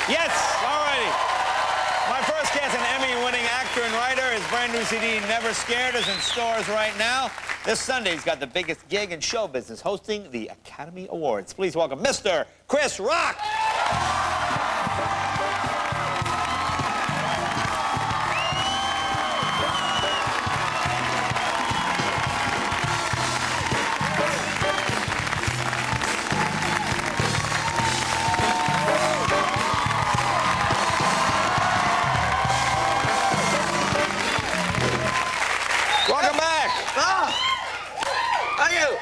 Yes, all righty. My first guest, an Emmy-winning actor and writer. His brand new CD, Never Scared, is in stores right now. This Sunday, he's got the biggest gig in show business, hosting the Academy Awards. Please welcome Mr. Chris Rock. Welcome back.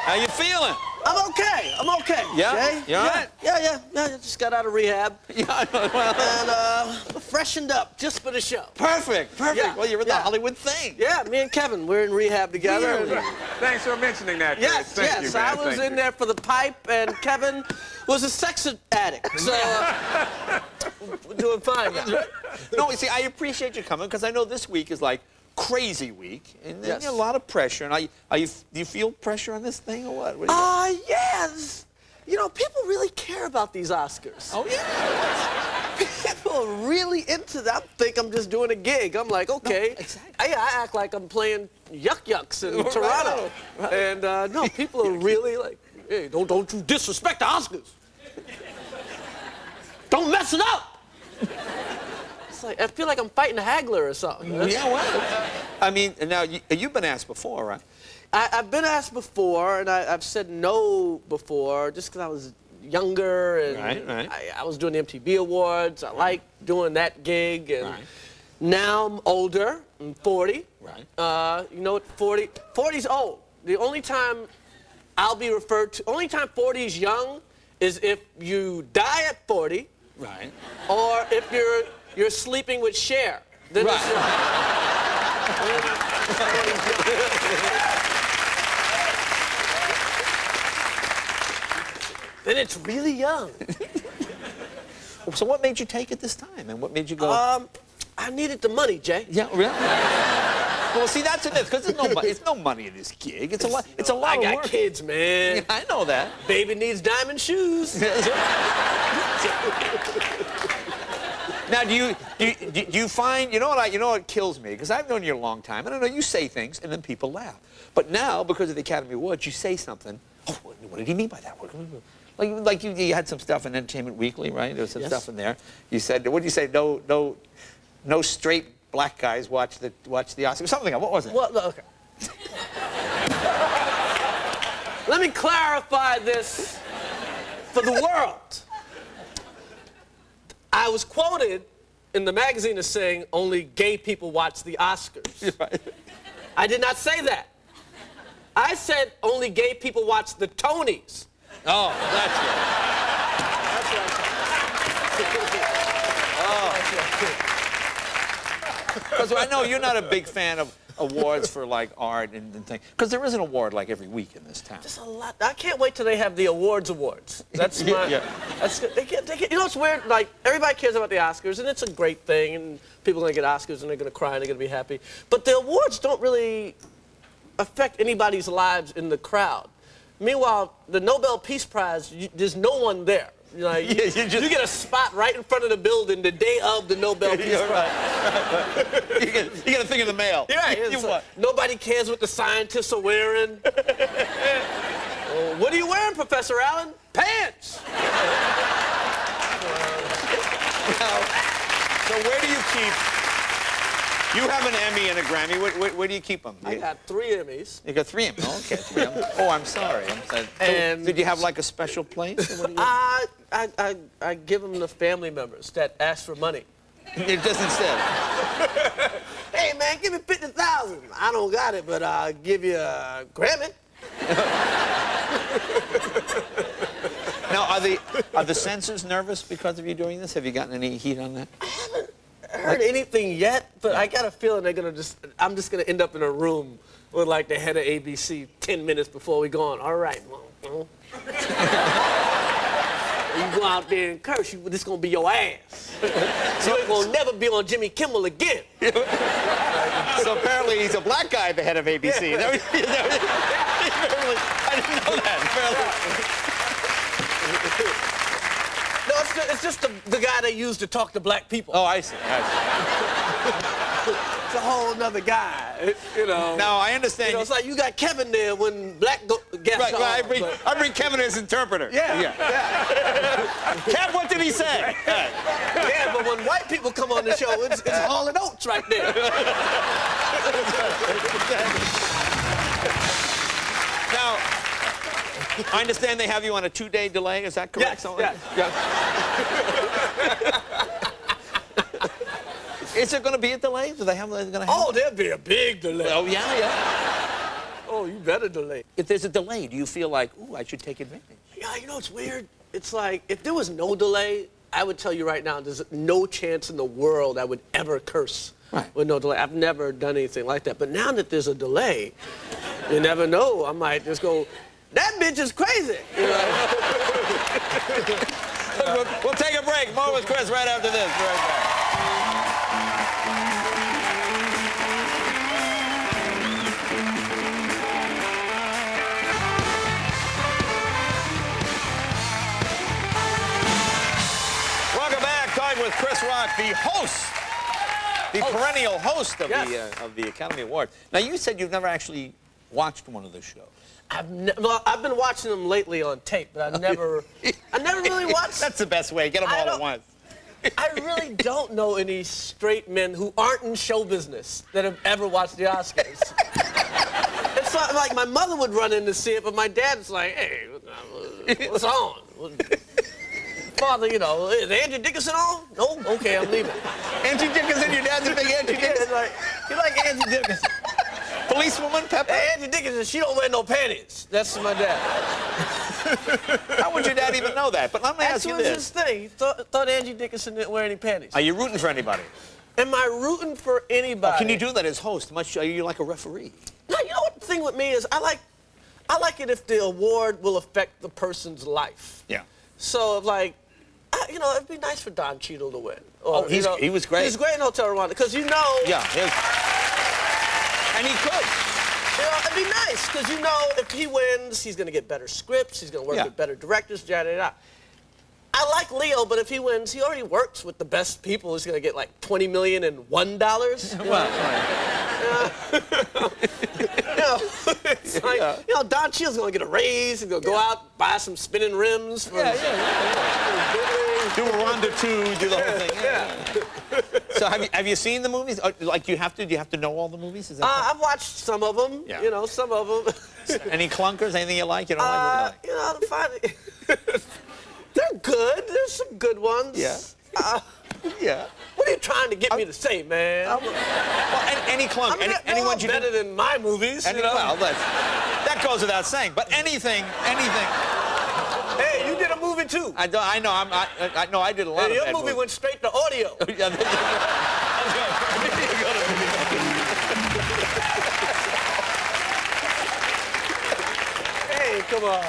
How you feeling? I'm okay. I'm okay. Yeah? Jay? You all right? Yeah. Just got out of rehab. Yeah, well, And freshened up just for the show. perfect. Yeah, Well, you're in the yeah. Hollywood thing. Yeah, me and Kevin, we're in rehab together. Really? Thanks for mentioning that, Chris. Yes, Thank yes. you, man. I was Thank in there for the pipe, and Kevin was a sex addict. So we're doing fine now. No, see, I appreciate you coming because I know this week is like crazy week, and Yes. a lot of pressure. And do you feel pressure on this thing or what? What do you Yes. You know, people really care about these Oscars. Oh yeah. People are really into that. I think I'm just doing a gig. I'm like, okay. No, exactly. I act like I'm playing yucks in Right. Toronto. Right. And no, people are really like, hey, don't you disrespect the Oscars. Don't mess it up. It's like, I feel like I'm fighting a haggler or something. Yeah, well, I mean, now you've been asked before, right? I've been asked before, and I've said no before, just because I was younger, and Right. I was doing the MTV Awards. I like doing that gig, and Right. now I'm older. I'm 40. Right. You know what? 40's old. The only time I'll be referred to, only time 40 is young, is if you die at 40, Right. or if you're sleeping with Cher. Then it's then it's really young. So what made you take it this time, and what made you go? I needed the money, Jay. Yeah, really? Well, see, that's it, because there's no money. It's no money in this gig. It's a lot. It's a lot I of got work. kids, man. Yeah, I know that. Baby needs diamond shoes. Now, do you find, you know what kills me? Because I've known you a long time, and I know you say things, and then people laugh. But now, because of the Academy Awards, you say something. Oh, what did he mean by that? Like you had some stuff in Entertainment Weekly, right? There was some stuff in there. You said, what did you say? No straight black guys watch the Oscars. Something. What was it? Well, okay. Let me clarify this for the world. I was quoted in the magazine as saying only gay people watch the Oscars. Right. I did not say that. I said only gay people watch the Tonys. Oh, that's it. Because I know you're not a big fan of awards for like art and things. Because there is an award like every week in this town. There's a lot. I can't wait till they have the awards. That's my. Yeah. That's good. They get, you know, it's weird. Like everybody cares about the Oscars, and it's a great thing, and people are gonna get Oscars, and they're gonna cry, and they're gonna be happy. But the awards don't really affect anybody's lives in the crowd. Meanwhile, the Nobel Peace Prize, there's no one there. Like, Yeah, you get a spot right in front of the building the day of the Nobel Peace You're Prize. right. You get a thing in the mail. Yeah, You what? nobody cares what the scientists are wearing. What are you wearing, Professor Allen? Pants. So where do you keep? You have an Emmy and a Grammy. Where do you keep them? I got 3 Emmys. You got 3 Emmys. Oh, okay, 3 Emmys. Oh, I'm sorry. And- did you have like a special place? Or what do you- I give them to family members that ask for money. It just instead. Hey man, give me 50,000. I don't got it, but I'll give you a Grammy. Now, are the censors nervous because of you doing this? Have you gotten any heat on that? I haven't heard anything yet, but I got a feeling I'm just gonna end up in a room with like the head of ABC 10 minutes before we go on. All right, well, you go out there and curse, this gonna be your ass. So you ain't gonna never be on Jimmy Kimmel again. So apparently he's a black guy at the head of ABC. Yeah. I didn't know that. No, it's it's just the guy they use to talk to black people. Oh, I see. It's a whole nother guy, you know. Now, I understand. You know, it's like you got Kevin there when black guests Right, on. right. I bring Kevin as interpreter. Yeah. Kev, what did he say? Yeah, but when white people come on the show, it's Hall and Oates right there. Now, I understand they have you on a 2-day delay. Is that correct? Yes. Is there going to be a delay? Do they have? Oh, there'll be a big delay. Oh, yeah. Oh, you better delay. If there's a delay, do you feel like, ooh, I should take advantage? Yeah, you know, it's weird. It's like, if there was no delay, I would tell you right now, there's no chance in the world I would ever curse with no delay. I've never done anything like that. But now that there's a delay, you never know. I might just go, that bitch is crazy. You know? We'll take a break. More with Chris right after this. Be right back. Welcome back. Talking with Chris Rock, the host, the perennial host of the Academy Awards. Now, you said you've never actually watched one of the shows. Well, I've been watching them lately on tape, but I never really watched. That's the best way. Get them all at once. I really don't know any straight men who aren't in show business that have ever watched the Oscars. It's like my mother would run in to see it, but my dad's like, hey, what's on? Father, you know, is Andrew Dickinson on? No? Okay, I'm leaving. Andrew Dickinson, your dad's a big Andrew Dickinson? You like Andrew Dickinson. Policewoman Pepper? Hey, Andrew Dickinson, she don't wear no panties. That's my dad. How would your dad even know that? But let me ask you this. That's his thing. He thought Andrew Dickinson didn't wear any panties. Are you rooting for anybody? Am I rooting for anybody? Can you do that as host? Are you like a referee? No, you know what the thing with me is I like it if the award will affect the person's life. Yeah. So, like, you know, it'd be nice for Don Cheadle to win. Or, he was great. He was great in Hotel Rwanda, because you know... Yeah, and he could. You know, it'd be nice, because you know if he wins, he's going to get better scripts, he's going to work with better directors, yada, yada. I like Leo, but if he wins, he already works with the best people. He's going to get like $20 million and $1. It's like, you know, Don Cheadle's going to get a raise. He's going to go out, buy some spinning rims. Do Rwanda 2, do the whole thing. So have you seen the movies? Like, do you have to know all the movies? Is that I've watched some of them. Yeah. You know, some of them. Any clunkers? Anything you like? You don't like? You know, they're good. There's some good ones. Yeah. What are you trying to get me to say, man? Well, any clunk, I mean, any ones you better than my movies. You know? Well, that goes without saying. But anything. Hey, you did a movie too. I know. I did a lot of your bad movie movies. went straight to audio. Hey, come on.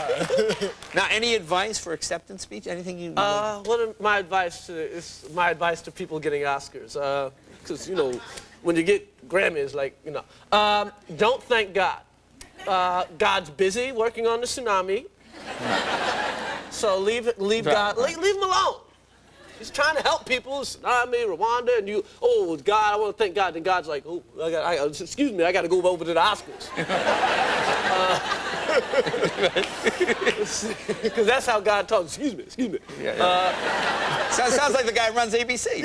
Now, any advice for acceptance speech? Anything you? What are my advice to people getting Oscars? Because you know, when you get Grammys, like you know, don't thank God. God's busy working on the tsunami. So leave God, leave him alone. He's trying to help people, tsunami, Rwanda, and you, oh, God, I want to thank God. Then God's like, oh, excuse me, I got to go over to the Oscars. Because that's how God talks. Excuse me. Sounds like the guy who runs ABC.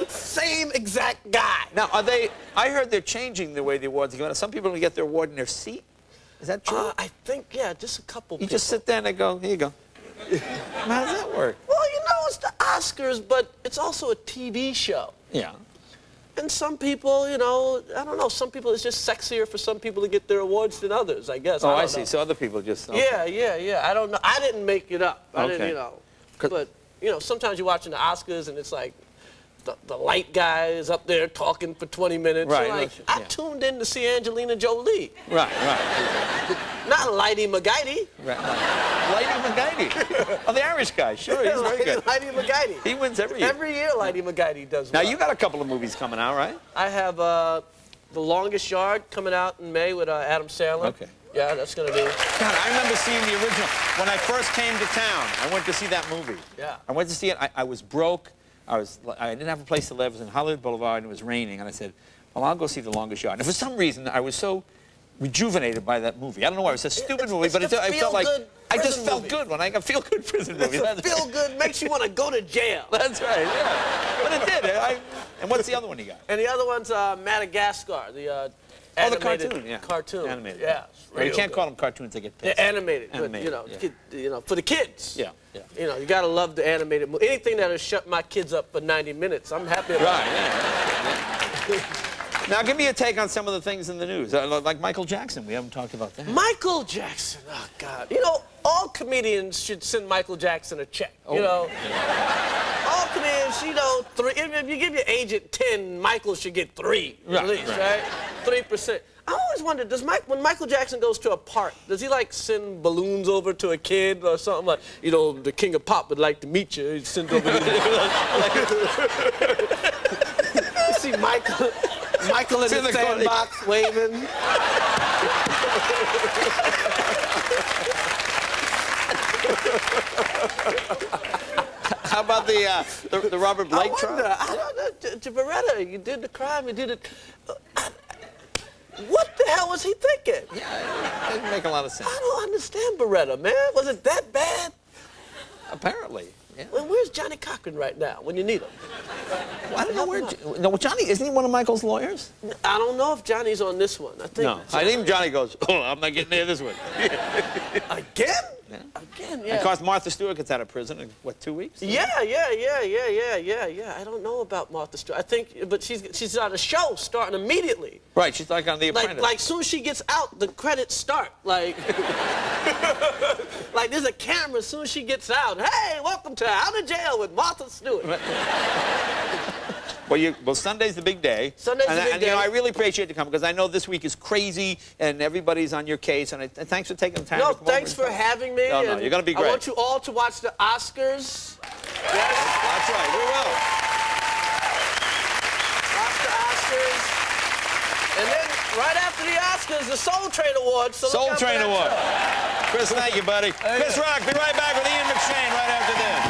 Same exact guy. Now, I heard they're changing the way the awards are given. Some people get their award in their seat. Is that true? I think, yeah, just a couple people. You just sit there and they go, here you go. How does that work? Well, you know, it's the Oscars, but it's also a TV show. Yeah. And some people, you know, I don't know, some people, it's just sexier for some people to get their awards than others, I guess. Oh, I I see. know. So other people just... Okay. Yeah. I don't know. I didn't make it up. I didn't, Okay. you know. But, you know, sometimes you're watching the Oscars and it's like, the light guy is up there talking for 20 minutes. Right. Like, I tuned in to see Angelina Jolie. Right. Not Lighty McGuighty. Right. Lighty McGuighty. Oh, the Irish guy. Sure, he's very good. Lighty McGuighty. He wins every year. Every year, Lighty McGuighty does Now, well. you got a couple of movies coming out, right? I have The Longest Yard coming out in May with Adam Sandler. Okay. Yeah, that's going to be... God, I remember seeing the original. When I first came to town, I went to see that movie. Yeah. I went to see it. I was broke. I didn't have a place to live. It was in Hollywood Boulevard, and it was raining. And I said, well, I'll go see The Longest Yard. And for some reason, I was so rejuvenated by that movie. I don't know why. It was a stupid movie, but I felt like... I just felt good when I got feel-good prison movie. Feel-good makes you want to go to jail. That's right, yeah. But it did. And what's the other one you got? And the other one's Madagascar, the animated cartoon, yeah. cartoon. Animated. Yeah. You can't call them cartoons, they get pissed. They're animated, Animated, but, for the kids. Yeah, yeah. You know, you got to love the animated movie. Anything that'll shut my kids up for 90 minutes, I'm happy about Right, yeah. Now, give me a take on some of the things in the news. Like Michael Jackson. We haven't talked about that. Michael Jackson, oh, God. You know, all comedians should send Michael Jackson a check, you know. All comedians, you know, if you give your agent 10, Michael should get 3 at least, right? 3%. I always wondered, when Michael Jackson goes to a park, does he, like, send balloons over to a kid or something like, you know, the king of pop would like to meet you. He'd send over his... You see Michael in the sandbox waving. How about the Robert Blake trial? I don't know. Beretta, you did the crime, you did it. What the hell was he thinking? Yeah, it didn't make a lot of sense. I don't understand Beretta, man. Was it that bad? Apparently. Yeah. Well, where's Johnny Cochran right now when you need him? Well, I don't know where... No, Johnny, isn't he one of Michael's lawyers? I don't know if Johnny's on this one. I think... No. I think Johnny goes, oh, I'm not getting near this one. Again? Yeah. Again, yeah. And of course, Martha Stewart gets out of prison in, what, 2 weeks? Yeah. I don't know about Martha Stewart. I think, but she's on a show starting immediately. Right, she's like on The Apprentice. Like soon as she gets out, the credits start. Like, like there's a camera as soon as she gets out. Hey, welcome to Out of Jail with Martha Stewart. Well, Sunday's the big day. Sunday's the big day. You know, I really appreciate you coming because I know this week is crazy and everybody's on your case. And thanks for taking the time. No, to come thanks over for having me. No, you're going to be great. I want you all to watch the Oscars. Yes. That's right, we will. Watch the Oscars. And then right after the Oscars, the Soul Train Awards. So Soul Train Award. Chris, thank you, buddy. Chris Rock, be right back with Ian McShane right after this.